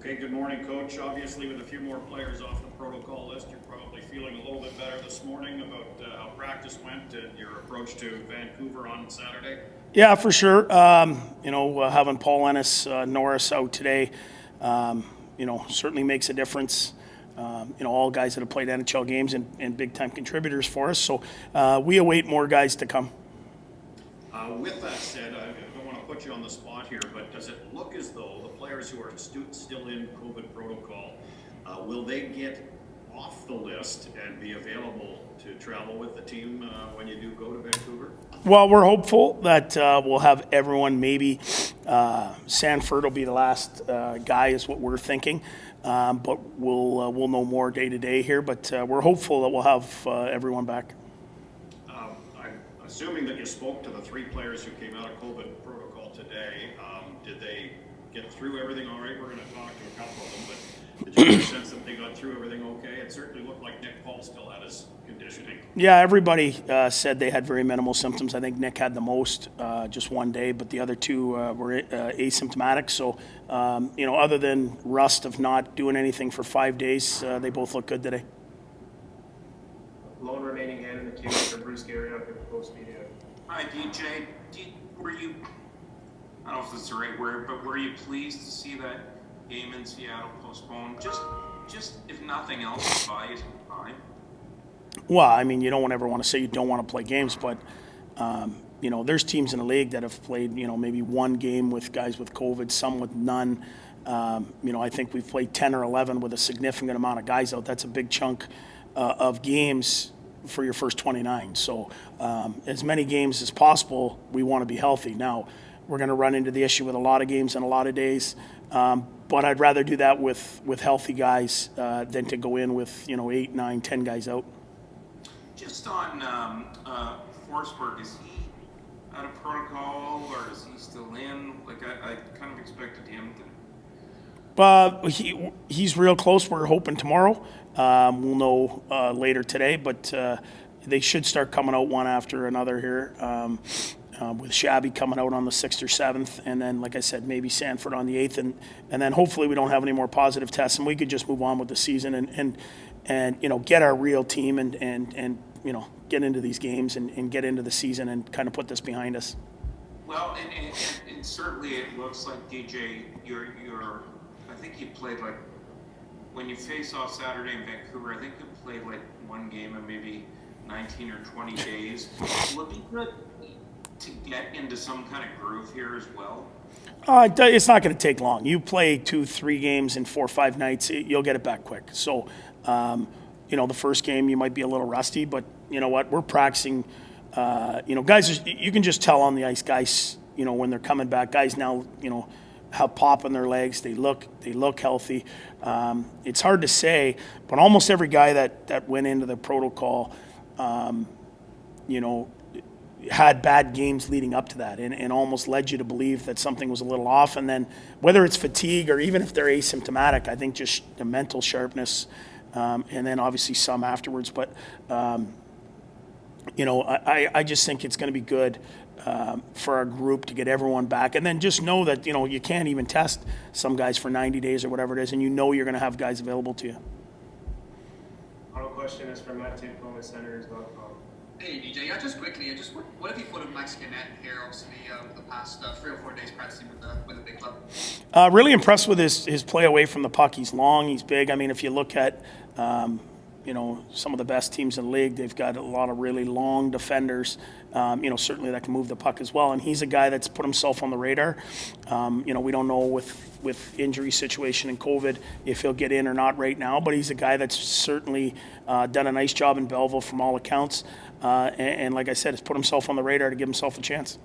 Hey, good morning, Coach. Obviously, with a few more players off the protocol list, you're probably feeling a little bit better this morning about how practice went and your approach to Vancouver on Saturday. Yeah, for sure. Having Paul Ennis, Norris out today, certainly makes a difference. All guys that have played NHL games and big-time contributors for us. So we await more guys to come. With that said, I don't want to put you on the spot here, but does it look as though the players who are still in COVID protocol, will they get off the list and be available to travel with the team when you do go to Vancouver? Well, we're hopeful that we'll have everyone. Maybe Sanford will be the last guy, is what we're thinking. But we'll know more day to day here. But we're hopeful that we'll have everyone back. I'm assuming that you spoke to the three players who came out of COVID protocol today. Did they get through everything all right? We're going to talk to a couple of them, but did you get a sense that they got through everything okay? It certainly looked like Nick Paul still had his conditioning. Yeah, everybody said they had very minimal symptoms. I think Nick had the most, just one day, but the other two were asymptomatic. So, other than rust of not doing anything for 5 days, they both look good today. Lone remaining hand in the queue for Bruce Garriock at Post Media. Hi, DJ. Were you, I don't know if that's the right word, but were you pleased to see that game in Seattle postponed? Just if nothing else, to buy you some time. Well, I mean, you don't ever want to say you don't want to play games, but there's teams in the league that have played, maybe one game with guys with COVID, some with none. I think we've played 10 or 11 with a significant amount of guys out. That's a big chunk of games for your first 29. So as many games as possible, we want to be healthy. Now, we're going to run into the issue with a lot of games and a lot of days. But I'd rather do that with healthy guys than to go in with, 8, 9, 10 guys out. Just on Forsberg, is he out of protocol or is he still in? Like, I kind of expected him to. He's real close. We're hoping tomorrow. We'll know later today, but they should start coming out one after another here. With Shabby coming out on the 6th or 7th, and then, like I said, maybe Sanford on the 8th, and then hopefully we don't have any more positive tests, and we could just move on with the season and get our real team and get into these games and get into the season and kind of put this behind us. Well, and certainly it looks like, DJ, you're I think you played, like, when you face off Saturday in Vancouver, I think you played like one game in maybe 19 or 20 days. Will it be good to get into some kind of groove here as well? It's not going to take long. You play 2-3 games in 4 or 5 nights, you'll get it back quick. So, the first game you might be a little rusty, but you know what? We're practicing. Guys, you can just tell on the ice, guys, when they're coming back. Guys now, have pop in their legs. They look healthy. It's hard to say, but almost every guy that went into the protocol, had bad games leading up to that and almost led you to believe that something was a little off. And then whether it's fatigue or even if they're asymptomatic, I think just the mental sharpness, and then obviously some afterwards. But, I just think it's going to be good for our group to get everyone back. And then just know that, you can't even test some guys for 90 days or whatever it is, and you're going to have guys available to you. Final question is from Matt Timpone with Senators.com. Hey DJ, just quickly, what have you put in Mexican net here? Obviously, the past 3 or 4 days practicing with the big club. Really impressed with his play away from the puck. He's long, he's big. I mean, if you look at some of the best teams in the league, they've got a lot of really long defenders. Certainly that can move the puck as well. And he's a guy that's put himself on the radar. We don't know with injury situation and COVID if he'll get in or not right now, but he's a guy that's certainly done a nice job in Belleville from all accounts. And like I said, has put himself on the radar to give himself a chance.